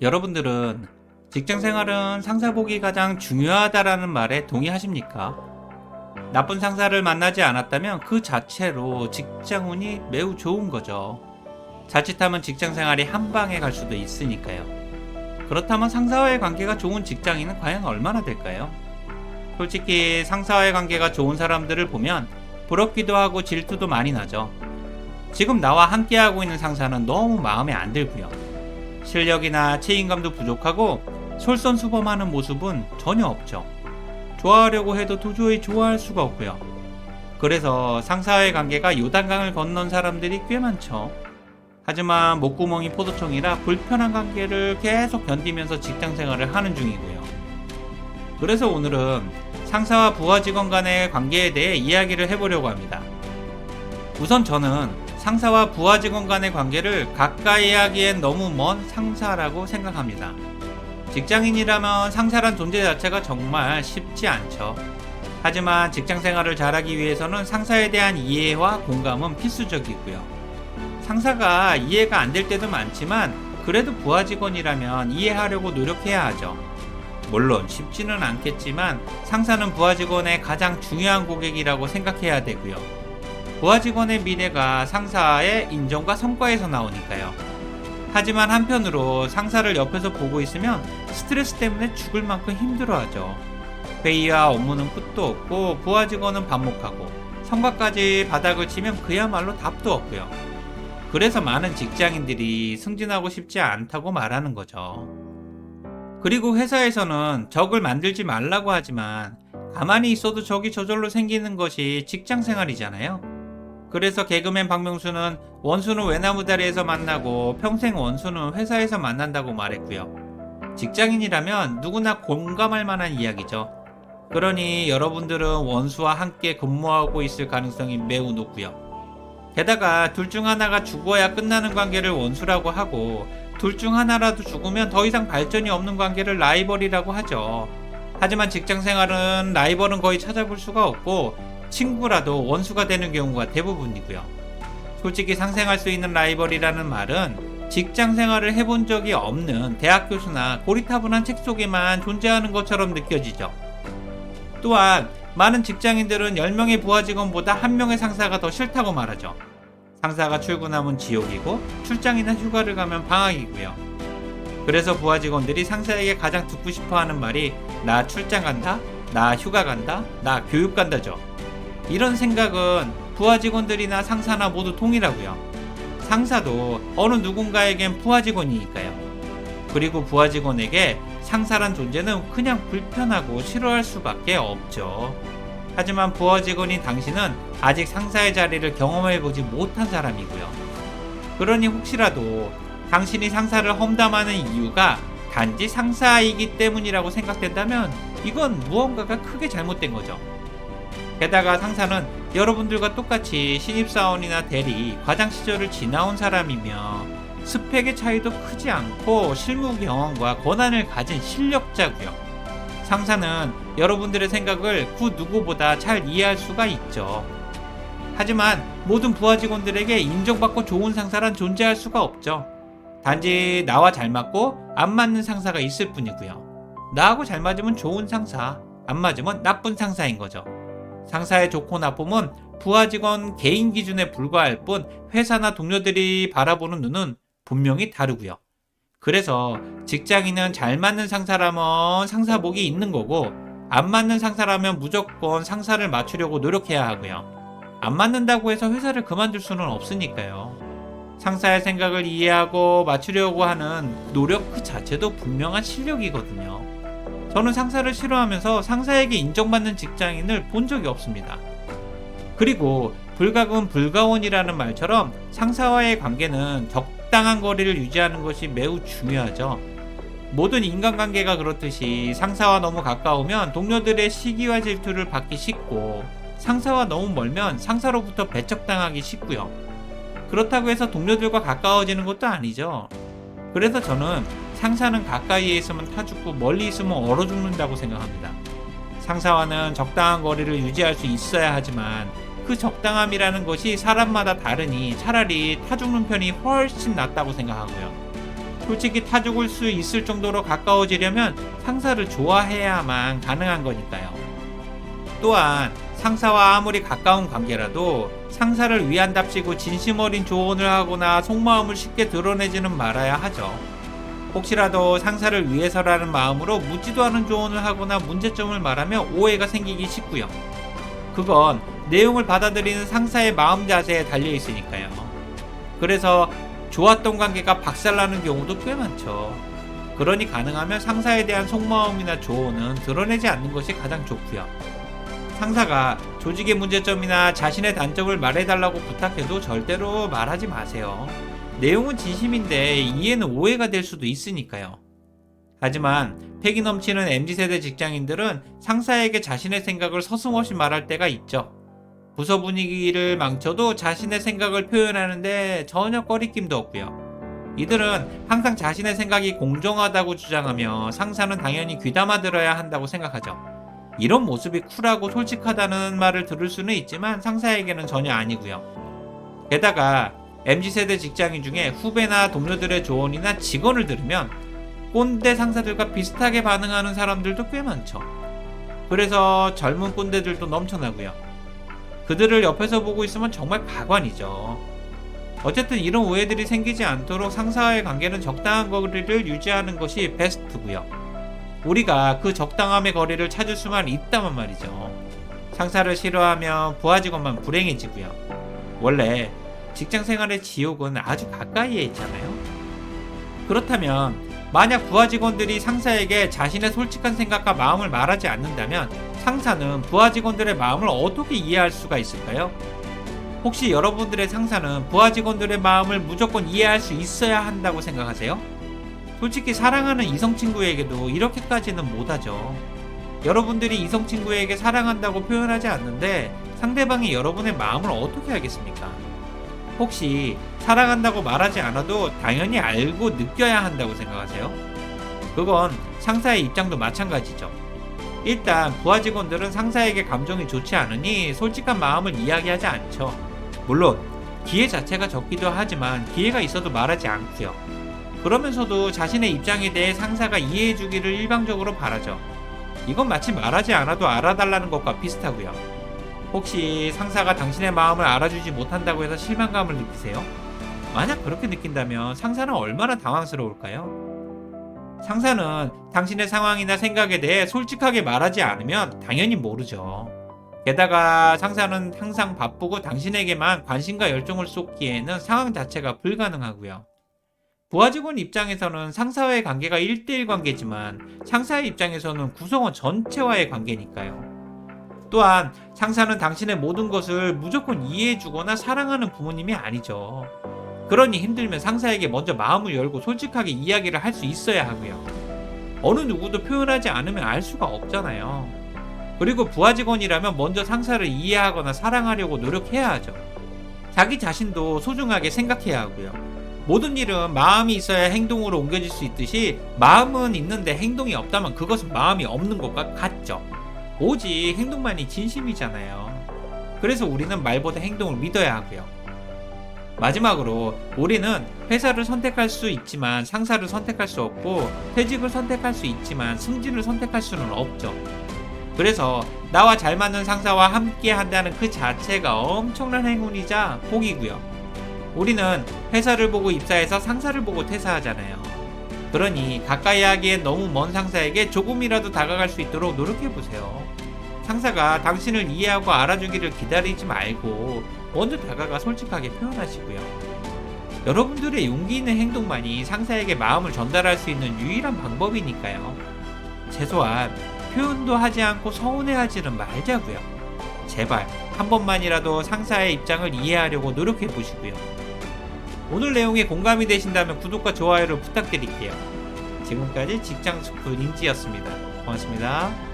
여러분들은 직장 생활은 상사 복이 가장 중요하다라는 말에 동의하십니까? 나쁜 상사를 만나지 않았다면 그 자체로 직장운이 매우 좋은 거죠. 자칫하면 직장 생활이 한 방에 갈 수도 있으니까요. 그렇다면 상사와의 관계가 좋은 직장인은 과연 얼마나 될까요? 솔직히 상사와의 관계가 좋은 사람들을 보면 부럽기도 하고 질투도 많이 나죠. 지금 나와 함께하고 있는 상사는 너무 마음에 안 들고요. 실력이나 책임감도 부족하고 솔선수범하는 모습은 전혀 없죠. 좋아하려고 해도 도저히 좋아할 수가 없고요. 그래서 상사와의 관계가 요단강을 건넌 사람들이 꽤 많죠. 하지만 목구멍이 포도청이라 불편한 관계를 계속 견디면서 직장 생활을 하는 중이고요. 그래서 오늘은 상사와 부하 직원 간의 관계에 대해 이야기를 해보려고 합니다. 우선 저는 상사와 부하 직원 간의 관계를 가까이 하기엔 너무 먼 상사라고 생각합니다. 직장인이라면 상사란 존재 자체가 정말 쉽지 않죠. 하지만 직장 생활을 잘하기 위해서는 상사에 대한 이해와 공감은 필수적이고요. 상사가 이해가 안 될 때도 많지만 그래도 부하 직원이라면 이해하려고 노력해야 하죠. 물론 쉽지는 않겠지만 상사는 부하 직원의 가장 중요한 고객이라고 생각해야 되고요. 부하 직원의 미래가 상사의 인정과 성과에서 나오니까요. 하지만 한편으로 상사를 옆에서 보고 있으면 스트레스 때문에 죽을 만큼 힘들어하죠. 회의와 업무는 끝도 없고 부하 직원은 반복하고 성과까지 바닥을 치면 그야말로 답도 없고요. 그래서 많은 직장인들이 승진하고 싶지 않다고 말하는 거죠. 그리고 회사에서는 적을 만들지 말라고 하지만 가만히 있어도 적이 저절로 생기는 것이 직장 생활이잖아요. 그래서 개그맨 박명수는 원수는 외나무다리에서 만나고 평생 원수는 회사에서 만난다고 말했고요. 직장인이라면 누구나 공감할 만한 이야기죠. 그러니 여러분들은 원수와 함께 근무하고 있을 가능성이 매우 높고요. 게다가 둘 중 하나가 죽어야 끝나는 관계를 원수라고 하고 둘 중 하나라도 죽으면 더 이상 발전이 없는 관계를 라이벌이라고 하죠. 하지만 직장 생활은 라이벌은 거의 찾아볼 수가 없고 친구라도 원수가 되는 경우가 대부분이고요. 솔직히 상생할 수 있는 라이벌이라는 말은 직장 생활을 해본 적이 없는 대학 교수나 고리타분한 책 속에만 존재하는 것처럼 느껴지죠. 또한 많은 직장인들은 10명의 부하 직원보다 1명의 상사가 더 싫다고 말하죠. 상사가 출근하면 지옥이고 출장이나 휴가를 가면 방학이고요. 그래서 부하 직원들이 상사에게 가장 듣고 싶어하는 말이 나 출장 간다, 나 휴가 간다, 나 교육 간다죠. 이런 생각은 부하 직원들이나 상사나 모두 동일하고요. 상사도 어느 누군가에겐 부하 직원이니까요. 그리고 부하 직원에게 상사란 존재는 그냥 불편하고 싫어할 수밖에 없죠. 하지만 부하 직원인 당신은 아직 상사의 자리를 경험해보지 못한 사람이고요. 그러니 혹시라도 당신이 상사를 험담하는 이유가 단지 상사이기 때문이라고 생각된다면 이건 무언가가 크게 잘못된 거죠. 게다가 상사는 여러분들과 똑같이 신입사원이나 대리, 과장 시절을 지나온 사람이며 스펙의 차이도 크지 않고 실무 경험과 권한을 가진 실력자고요. 상사는 여러분들의 생각을 그 누구보다 잘 이해할 수가 있죠. 하지만 모든 부하 직원들에게 인정받고 좋은 상사란 존재할 수가 없죠. 단지 나와 잘 맞고 안 맞는 상사가 있을 뿐이고요. 나하고 잘 맞으면 좋은 상사, 안 맞으면 나쁜 상사인 거죠. 상사의 좋고 나쁨은 부하 직원 개인 기준에 불과할 뿐 회사나 동료들이 바라보는 눈은 분명히 다르고요. 그래서 직장인은 잘 맞는 상사라면 상사복이 있는 거고 안 맞는 상사라면 무조건 상사를 맞추려고 노력해야 하고요. 안 맞는다고 해서 회사를 그만둘 수는 없으니까요. 상사의 생각을 이해하고 맞추려고 하는 노력 그 자체도 분명한 실력이거든요. 저는 상사를 싫어하면서 상사에게 인정받는 직장인을 본 적이 없습니다. 그리고 불가근 불가원이라는 말처럼 상사와의 관계는 적당한 거리를 유지하는 것이 매우 중요하죠. 모든 인간관계가 그렇듯이 상사와 너무 가까우면 동료들의 시기와 질투를 받기 쉽고 상사와 너무 멀면 상사로부터 배척당하기 쉽고요. 그렇다고 해서 동료들과 가까워지는 것도 아니죠. 그래서 저는 상사는 가까이에 있으면 타 죽고 멀리 있으면 얼어 죽는다고 생각합니다. 상사와는 적당한 거리를 유지할 수 있어야 하지만 그 적당함이라는 것이 사람마다 다르니 차라리 타 죽는 편이 훨씬 낫다고 생각하고요. 솔직히 타 죽을 수 있을 정도로 가까워지려면 상사를 좋아해야만 가능한 거니까요. 또한 상사와 아무리 가까운 관계라도 상사를 위한답시고 진심 어린 조언을 하거나 속마음을 쉽게 드러내지는 말아야 하죠. 혹시라도 상사를 위해서라는 마음으로 묻지도 않은 조언을 하거나 문제점을 말하면 오해가 생기기 쉽고요. 그건 내용을 받아들이는 상사의 마음 자세에 달려 있으니까요. 그래서 좋았던 관계가 박살나는 경우도 꽤 많죠. 그러니 가능하면 상사에 대한 속마음이나 조언은 드러내지 않는 것이 가장 좋고요. 상사가 조직의 문제점이나 자신의 단점을 말해달라고 부탁해도 절대로 말하지 마세요. 내용은 진심인데 이해는 오해가 될 수도 있으니까요. 하지만 패기 넘치는 MZ세대 직장인들은 상사에게 자신의 생각을 서슴없이 말할 때가 있죠. 부서 분위기를 망쳐도 자신의 생각을 표현하는데 전혀 꺼리낌도 없고요. 이들은 항상 자신의 생각이 공정하다고 주장하며 상사는 당연히 귀담아 들어야 한다고 생각하죠. 이런 모습이 쿨하고 솔직하다는 말을 들을 수는 있지만 상사에게는 전혀 아니고요. 게다가 MZ세대 직장인 중에 후배나 동료들의 조언이나 직언을 들으면 꼰대 상사들과 비슷하게 반응하는 사람들도 꽤 많죠. 그래서 젊은 꼰대들도 넘쳐나고요. 그들을 옆에서 보고 있으면 정말 가관이죠. 어쨌든 이런 오해들이 생기지 않도록 상사와의 관계는 적당한 거리를 유지하는 것이 베스트고요. 우리가 그 적당함의 거리를 찾을 수만 있다면 말이죠. 상사를 싫어하면 부하 직원만 불행해지고요. 원래 직장 생활의 지옥은 아주 가까이에 있잖아요. 그렇다면 만약 부하 직원들이 상사에게 자신의 솔직한 생각과 마음을 말하지 않는다면 상사는 부하 직원들의 마음을 어떻게 이해할 수가 있을까요? 혹시 여러분들의 상사는 부하 직원들의 마음을 무조건 이해할 수 있어야 한다고 생각하세요? 솔직히 사랑하는 이성 친구에게도 이렇게까지는 못하죠. 여러분들이 이성 친구에게 사랑한다고 표현하지 않는데 상대방이 여러분의 마음을 어떻게 알겠습니까? 혹시 사랑한다고 말하지 않아도 당연히 알고 느껴야 한다고 생각하세요? 그건 상사의 입장도 마찬가지죠. 일단 부하 직원들은 상사에게 감정이 좋지 않으니 솔직한 마음을 이야기하지 않죠. 물론 기회 자체가 적기도 하지만 기회가 있어도 말하지 않고요. 그러면서도 자신의 입장에 대해 상사가 이해해주기를 일방적으로 바라죠. 이건 마치 말하지 않아도 알아달라는 것과 비슷하고요. 혹시 상사가 당신의 마음을 알아주지 못한다고 해서 실망감을 느끼세요? 만약 그렇게 느낀다면 상사는 얼마나 당황스러울까요? 상사는 당신의 상황이나 생각에 대해 솔직하게 말하지 않으면 당연히 모르죠. 게다가 상사는 항상 바쁘고 당신에게만 관심과 열정을 쏟기에는 상황 자체가 불가능하고요. 부하 직원 입장에서는 상사와의 관계가 1대1 관계지만 상사의 입장에서는 구성원 전체와의 관계니까요. 또한 상사는 당신의 모든 것을 무조건 이해해주거나 사랑하는 부모님이 아니죠. 그러니 힘들면 상사에게 먼저 마음을 열고 솔직하게 이야기를 할 수 있어야 하고요. 어느 누구도 표현하지 않으면 알 수가 없잖아요. 그리고 부하 직원이라면 먼저 상사를 이해하거나 사랑하려고 노력해야 하죠. 자기 자신도 소중하게 생각해야 하고요. 모든 일은 마음이 있어야 행동으로 옮겨질 수 있듯이 마음은 있는데 행동이 없다면 그것은 마음이 없는 것과 같죠. 오직 행동만이 진심이잖아요. 그래서 우리는 말보다 행동을 믿어야 하고요. 마지막으로 우리는 회사를 선택할 수 있지만 상사를 선택할 수 없고 퇴직을 선택할 수 있지만 승진을 선택할 수는 없죠. 그래서 나와 잘 맞는 상사와 함께 한다는 그 자체가 엄청난 행운이자 복이고요. 우리는 회사를 보고 입사해서 상사를 보고 퇴사하잖아요. 그러니 가까이 하기엔 너무 먼 상사에게 조금이라도 다가갈 수 있도록 노력해보세요. 상사가 당신을 이해하고 알아주기를 기다리지 말고 먼저 다가가 솔직하게 표현하시고요. 여러분들의 용기 있는 행동만이 상사에게 마음을 전달할 수 있는 유일한 방법이니까요. 최소한 표현도 하지 않고 서운해하지는 말자고요. 제발 한 번만이라도 상사의 입장을 이해하려고 노력해보시고요. 오늘 내용에 공감이 되신다면 구독과 좋아요를 부탁드릴게요. 지금까지 직장스쿨 인지였습니다. 고맙습니다.